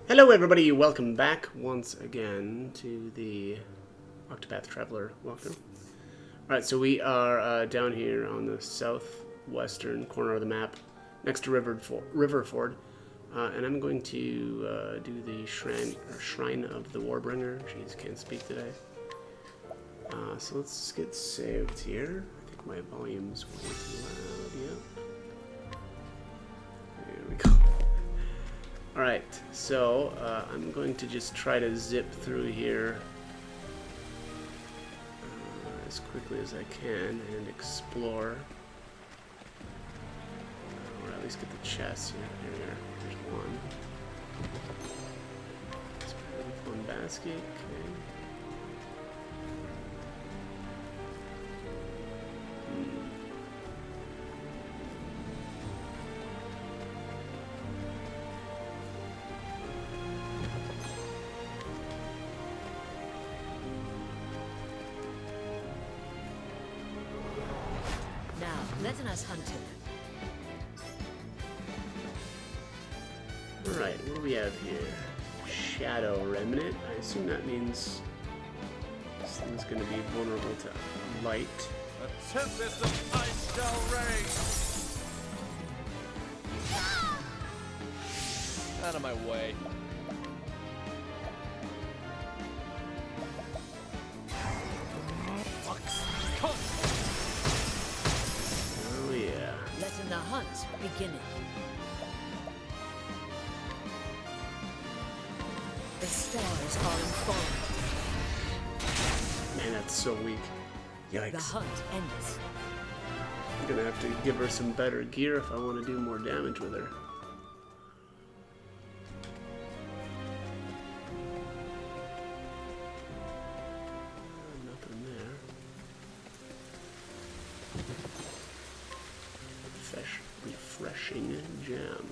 Hello everybody, welcome back once again to the Octopath Traveler walkthrough. Alright, so we are down here on the southwestern corner of the map, next to River Ford. And I'm going to do the Shrine of the Warbringer. Jeez, can't speak today. So let's get saved here. I think my volume's way too loud, yep. There we go. Alright, so I'm going to just try to zip through here as quickly as I can and explore. Or at least get the chests here. There's one. It's a really fun basket, okay. Let us hunt him. Alright, what do we have here? Shadow Remnant. I assume that means this thing's going to be vulnerable to light. A tempest of ice shall rage! Out of my way. Letting the hunt begin. The stars are informed. Man, that's so weak. Yikes. The hunt ends. I'm gonna have to give her some better gear if I want to do more damage with her. Nothing there. Refreshing gem.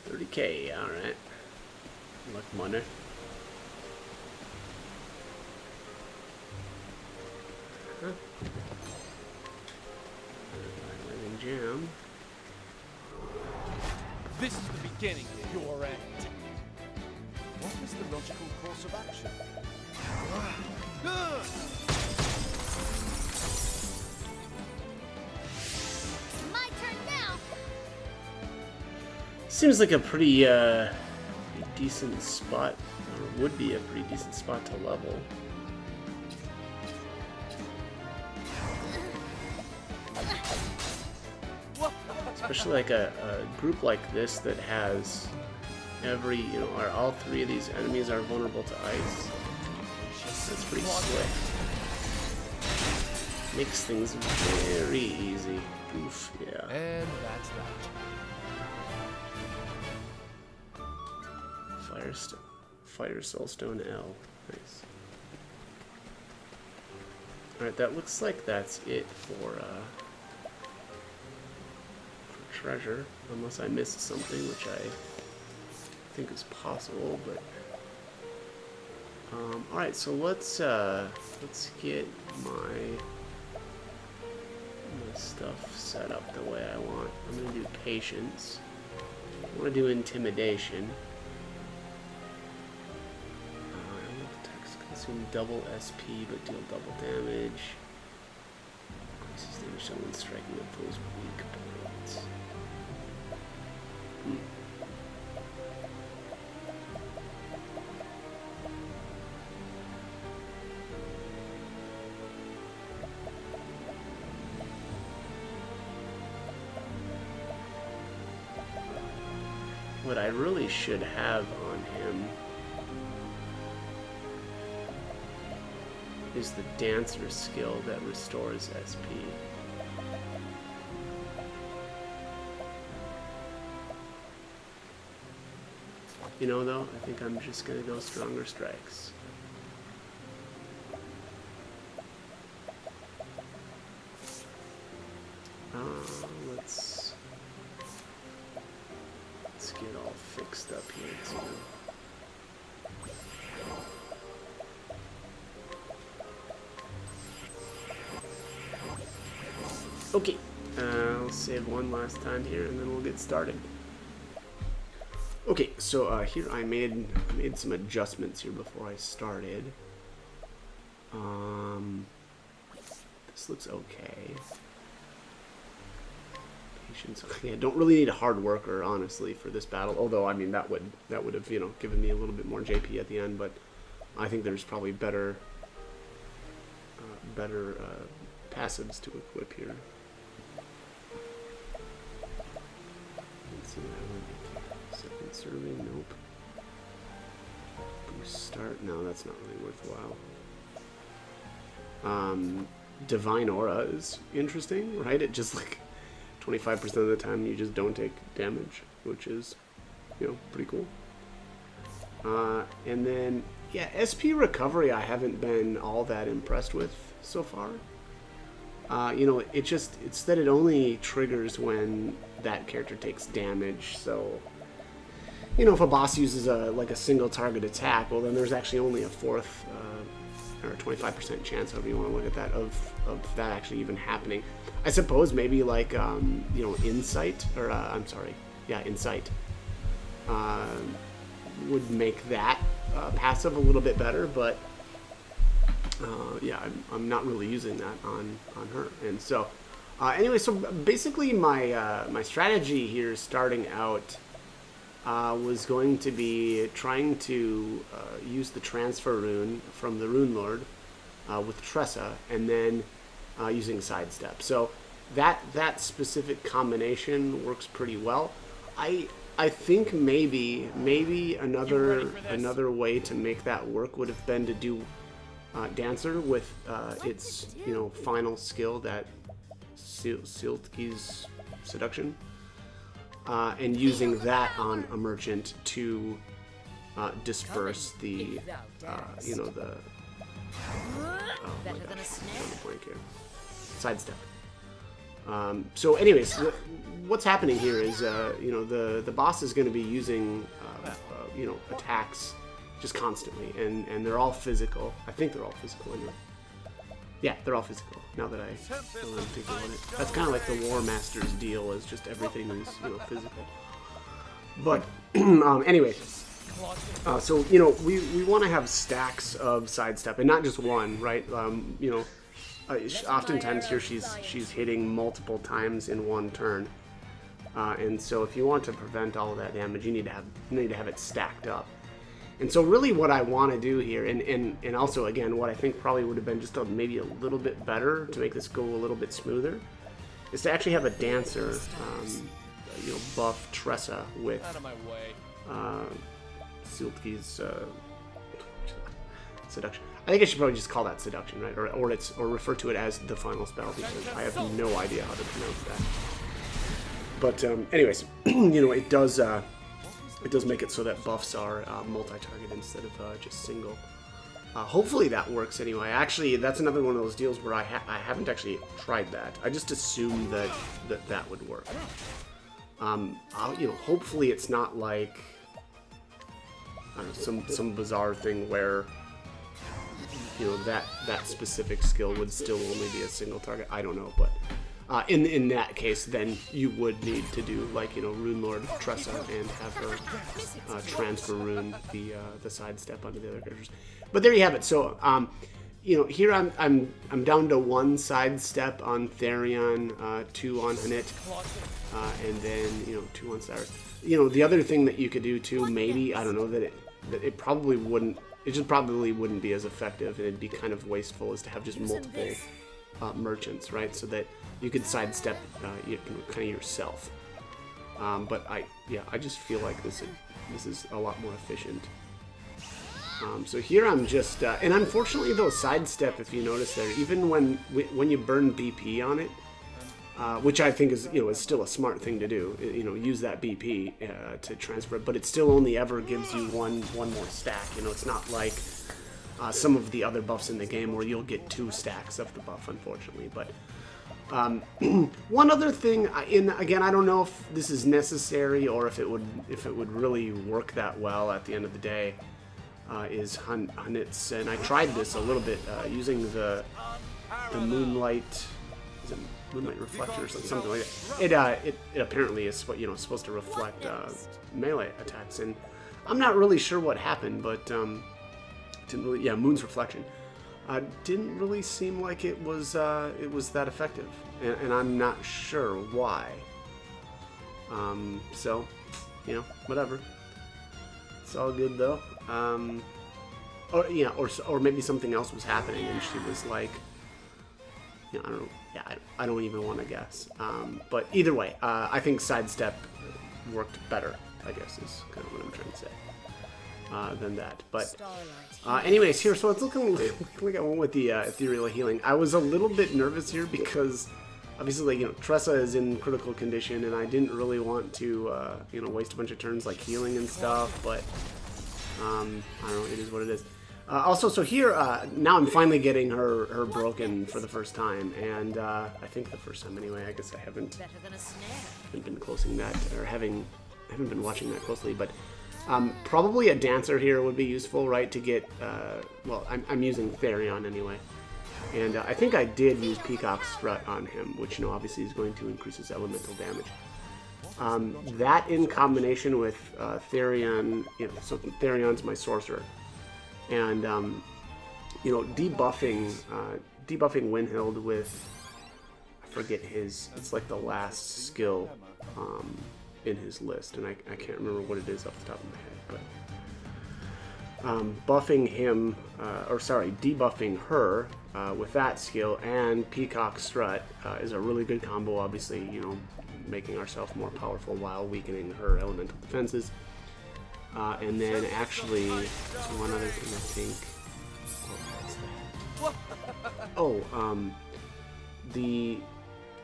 $30K, alright. Luck money. Huh. Living gem. This is the beginning of your end. What is the logical course of action? My turn now. Seems like a pretty decent spot, or would be a pretty decent spot to level. Especially like a group like this that has every, all three of these enemies are vulnerable to ice. That's pretty slick. Makes things very easy. Oof, yeah. And that's that. Fire Soulstone L. Nice. Alright, that looks like that's it for treasure. Unless I missed something, which I think is possible, but alright, so let's get my stuff set up the way I want. I'm gonna do patience. I want to do intimidation. Attacks consume double SP but deal double damage. Increases damage someone striking at foes weak points. What I really should have on him is the dancer skill that restores SP. Though, I think I'm just gonna go stronger strikes. Let's get all fixed up here too. Okay, I'll save one last time here, and then we'll get started. Okay, so here I made some adjustments here before I started. This looks okay. Patience. Okay, I don't really need a hard worker, honestly, for this battle. Although, I mean, that would have, you know, given me a little bit more JP at the end. But I think there's probably better passives to equip here. Let's see. Second survey. Nope. Boost start. No, that's not really worthwhile. Divine Aura is interesting, right? It just like 25% of the time you just don't take damage, which is, you know, pretty cool. And then, yeah, SP recovery I haven't been all that impressed with so far. You know, it's that it only triggers when that character takes damage, so, you know, if a boss uses like a single target attack, well then there's actually only a fourth, or 25% chance, however you want to look at that, of that actually even happening. I suppose maybe like, you know, Insight, or I'm sorry, yeah, Insight, would make that passive a little bit better, but yeah, I'm not really using that on her. And so, anyway, so basically my strategy here starting out was going to be trying to use the transfer rune from the runelord with Tressa, and then using sidestep. So that specific combination works pretty well. I think maybe another way to make that work would have been to do Dancer with its, you know, final skill, that Siltki's seduction. And using that on a merchant to disperse the, you know, the sidestep. So, anyways, what's happening here is, you know, the boss is going to be using, you know, attacks just constantly, and they're all physical. I think they're all physical anyway. Yeah, they're all physical, now that I'm thinking about it. That's kind of like the War Master's deal, is just everything is, you know, physical. But, anyway, so, you know, we want to have stacks of sidestep, and not just one, right? You know, oftentimes here she's hitting multiple times in one turn. And so if you want to prevent all of that damage, you need to have it stacked up. And so really what I want to do here, and also, again, what I think probably would have been just maybe a little bit better to make this go a little bit smoother, is to actually have a Dancer, you know, buff Tressa with Siltki's seduction. I think I should probably just call that seduction, right? Or refer to it as the final spell, because I have no idea how to pronounce that. But anyways, you know, it does make it so that buffs are multi-target instead of just single. Hopefully that works anyway. Actually, that's another one of those deals where I haven't actually tried that. I just assumed that would work. You know, hopefully it's not like some bizarre thing where, you know, that specific skill would still only be a single target. I don't know, but in that case, then you would need to do, like, you know, runelord Tressa and have her transfer rune the sidestep onto the other characters. But there you have it. So you know, here I'm down to 1 sidestep on Therion, 2 on Hanit, and then, you know, 2 on Cyrus. You know, the other thing that you could do too, maybe, I don't know, that it probably wouldn't. It just probably wouldn't be as effective, and it'd be kind of wasteful, is to have just multiple merchants, right? So that you could sidestep, you know, kind of yourself. But I just feel like this is a lot more efficient. So here I'm just, and unfortunately though, sidestep, if you notice there, even when you burn BP on it, which I think is, you know, is still a smart thing to do, you know, use that BP to transfer it, but it still only ever gives you one more stack. You know, it's not like some of the other buffs in the game where you'll get 2 stacks of the buff, unfortunately. But one other thing, again, I don't know if this is necessary or if it would really work that well at the end of the day, is Hanit's, and I tried this a little bit using the Moonlight is it Moonlight Reflection or something like that. It apparently is supposed to reflect melee attacks, and I'm not really sure what happened, but didn't really, yeah, Moon's Reflection didn't really seem like it was that effective, and I'm not sure why. So whatever. It's all good though. Or maybe something else was happening, and she was like, I don't know. Yeah, I don't even want to guess. But either way, I think sidestep worked better, I guess, is kind of what I'm trying to say, than that. But anyways, here, so it's looking like I went with the ethereal healing. I was a little bit nervous here because obviously, Tressa is in critical condition, and I didn't really want to, waste a bunch of turns like healing and stuff. But I don't know. It is what it is. Also, so here, now I'm finally getting her broken for the first time, and I think the first time anyway. I guess I haven't been closing that, or haven't been watching that closely, but probably a dancer here would be useful, right, to get, well, I'm using Therion anyway, and I think I did use Peacock's Strut on him, which, obviously is going to increase his elemental damage. That in combination with Therion, so Therion's my sorcerer. And debuffing Winnihild with, I forget it's like the last skill in his list, and I can't remember what it is off the top of my head, but buffing him, debuffing her with that skill and Peacock Strut is a really good combo, obviously, making ourselves more powerful while weakening her elemental defenses. And then actually, there's one other thing I think.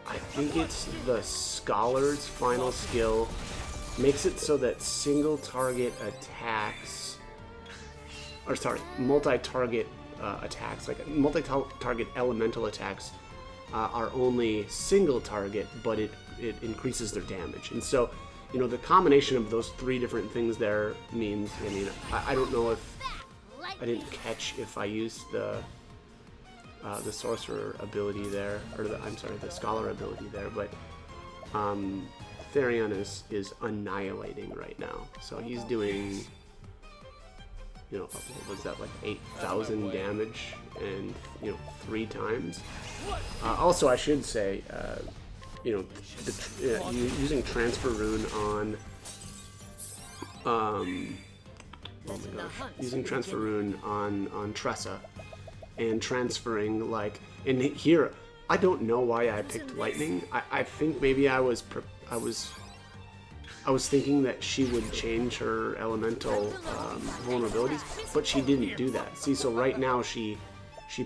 I think it's the Scholar's final skill makes it so that single target attacks, multi-target attacks, like multi-target elemental attacks, are only single target, but it increases their damage, and so. The combination of those three different things there means, I don't know if, I didn't catch if I used the sorcerer ability there, or the scholar ability there, but Therion is annihilating right now. So he's doing, what was that, like 8,000 damage, and, 3 times. Also, I should say, using transfer rune on, oh my gosh, using transfer rune on Tressa, and transferring and here, I don't know why I picked lightning. I think maybe I was thinking that she would change her elemental vulnerabilities, but she didn't do that. See, so right now she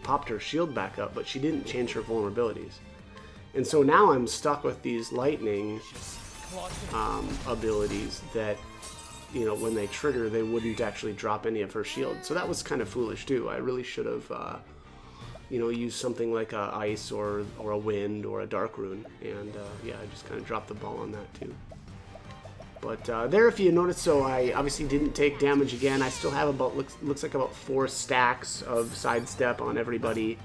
popped her shield back up, but she didn't change her vulnerabilities. And so now I'm stuck with these lightning abilities that, when they trigger, they wouldn't actually drop any of her shield. So that was kind of foolish too. I really should have, used something like a ice or a wind or a dark rune. And yeah, I just kind of dropped the ball on that too. But there, if you notice, so I obviously didn't take damage again. I still have looks like about 4 stacks of sidestep on everybody,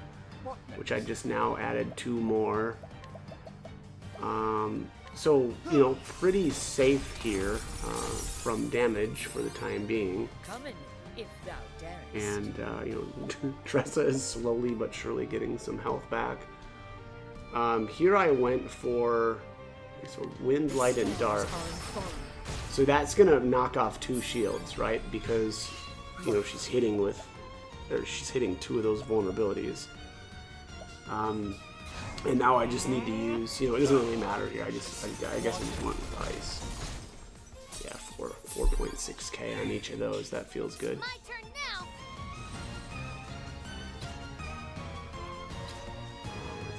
which I just now added 2 more. So, pretty safe here from damage for the time being. And, Tressa is slowly but surely getting some health back. Here I went for Wind, Light, and Dark. So that's going to knock off 2 shields, right? Because, she's hitting 2 of those vulnerabilities. And now I just need to use, it doesn't really matter here. I guess I just went with ice. Yeah, 4.6k on each of those. That feels good. My turn now.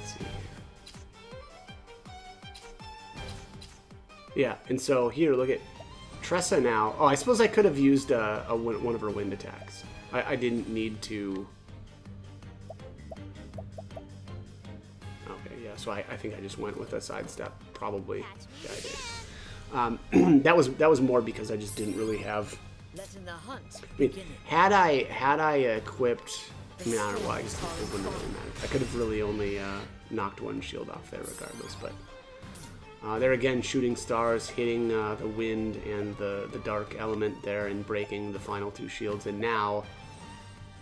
Let's see. Yeah, and so here, look at Tressa now. Oh, I suppose I could have used one of her wind attacks. I didn't need to. So I think I just went with a sidestep, probably. Yeah, I did. That was more because I just didn't really have. I mean, had I equipped, I don't know why. It wouldn't really matter. I could have really only knocked one shield off there regardless. But they're again shooting stars, hitting the wind and the dark element there and breaking the final two shields. And now,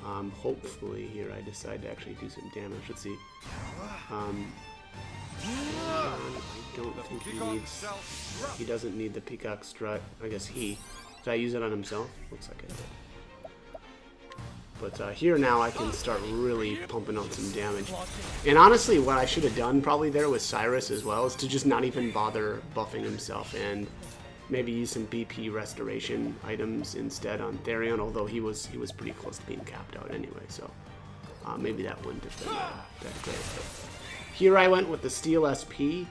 hopefully here I decide to actually do some damage. Let's see. I don't think he doesn't need the peacock strut. I guess did I use it on himself? Looks like I did. But here now I can start really pumping out some damage. And honestly, what I should have done probably there with Cyrus as well is to just not even bother buffing himself and maybe use some BP restoration items instead on Therion, although he was pretty close to being capped out anyway, so maybe that wouldn't have been that great. But here I went with the Steel SP,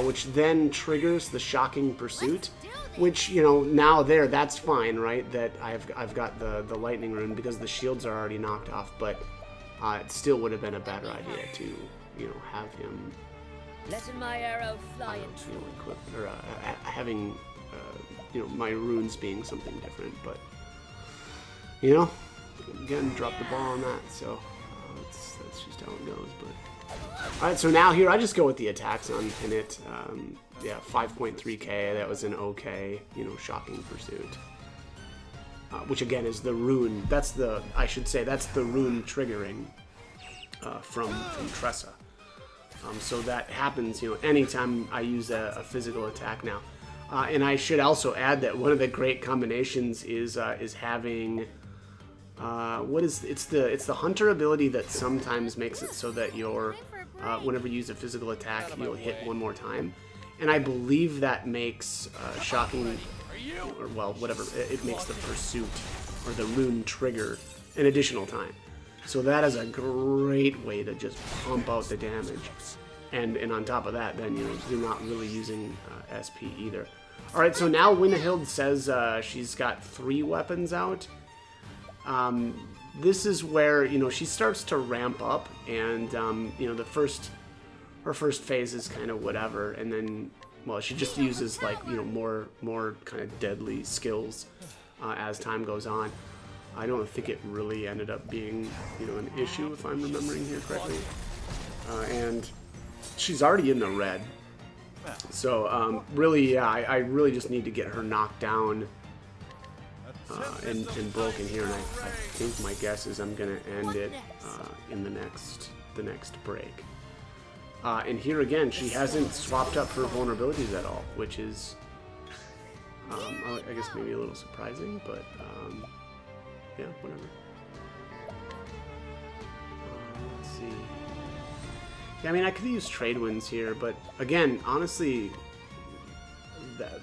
which then triggers the Shocking Pursuit. Which, you know, now that's fine, right? That I've got the lightning rune because the shields are already knocked off, but it still would have been a better idea to, you know, have him. Letting my arrow fly and you know, equip, or having, you know, my runes being something different. But, you know, again, drop the ball on that. So that's just how it goes. But all right, so now here I just go with the attacks on it. Yeah, 5.3k, that was an okay, you know, Shocking Pursuit. Which again is the rune, I should say, that's the rune triggering from Tressa. So that happens, you know, anytime I use a physical attack now. And I should also add that one of the great combinations is having, it's the hunter ability that sometimes makes it so that your, whenever you use a physical attack, you'll hit one more time. And I believe that makes Shocking, or well, whatever, it makes the Pursuit, or the rune trigger, an additional time. So that is a great way to just pump out the damage. And on top of that, then, you know, you're not really using SP either. Alright, so now Winnihild says she's got 3 weapons out. This is where, you know, she starts to ramp up, and, you know, her first phase is kind of whatever, and then, well, she just uses, like, you know, more kind of deadly skills as time goes on. I don't think it really ended up being, you know, an issue, if I'm remembering here correctly. And she's already in the red. So, really, yeah, I really just need to get her knocked down and broken here, and I think my guess is I'm going to end it in the next break. And here again, she hasn't swapped up her vulnerabilities at all, which is, I guess maybe a little surprising, but yeah, whatever. Let's see. Yeah, I mean, I could use trade winds here, but again, honestly,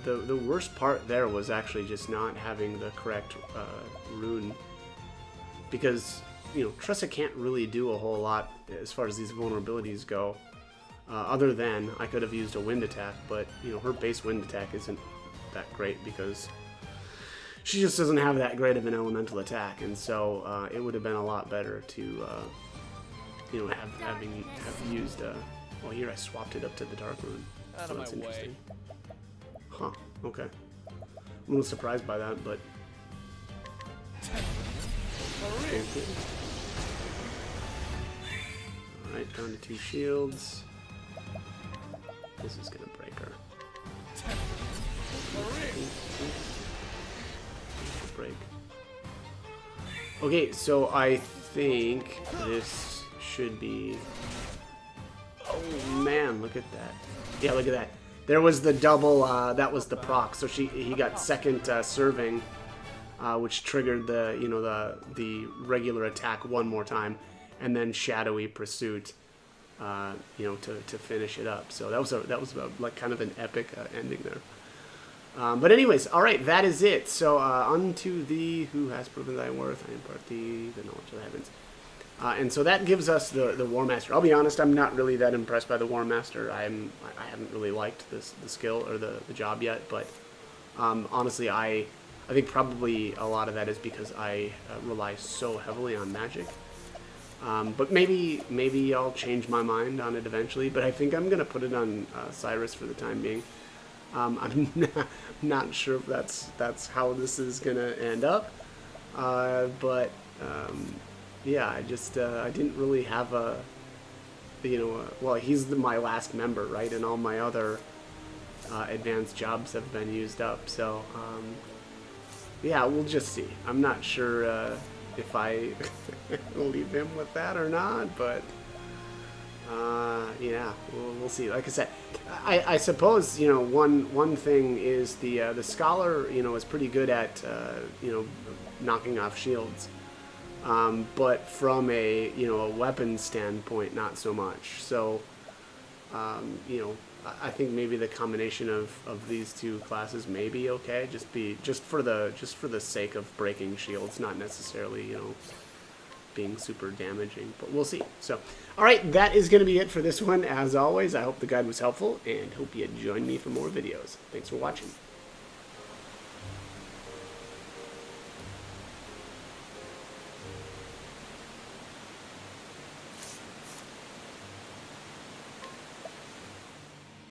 the worst part there was actually just not having the correct rune, because, you know, Tressa can't really do a whole lot as far as these vulnerabilities go. Other than I could have used a wind attack, but, you know, her base wind attack isn't that great because she just doesn't have that great of an elemental attack, and so it would have been a lot better to, you know, have used. Well, here I swapped it up to the dark rune, so that's interesting. Huh? Okay. I'm a little surprised by that, but. Okay. All right, down to 2 shields. This is gonna break her. Break. Okay, so I think this should be. Oh man, look at that! Yeah, look at that. There was the double. That was the proc. So he got second serving, which triggered the the regular attack one more time, and then shadowy pursuit. You know, to finish it up. So that was like kind of an epic ending there. But anyways, all right, that is it. So unto thee who has proven thy worth, I impart thee the knowledge of the heavens. And so that gives us the War Master. I'll be honest, I'm not really that impressed by the War Master. I haven't really liked the skill or the job yet. But honestly, I think probably a lot of that is because I rely so heavily on magic. But maybe I'll change my mind on it eventually. But I think I'm gonna put it on Cyrus for the time being. I'm not sure if that's how this is gonna end up. But yeah, I didn't really have you know, well, he's my last member, right? And all my other advanced jobs have been used up. So, yeah, we'll just see. I'm not sure if I leave him with that or not, but yeah, we'll see. Like I said, I suppose, you know, one thing is the scholar, you know, is pretty good at you know, knocking off shields, but from a, you know, a weapon standpoint, not so much. So, you know, I think maybe the combination of these two classes may be okay. Just for the sake of breaking shields, not necessarily, you know, being super damaging, but we'll see. So, all right, that is going to be it for this one. As always, I hope the guide was helpful and hope you join me for more videos. Thanks for watching.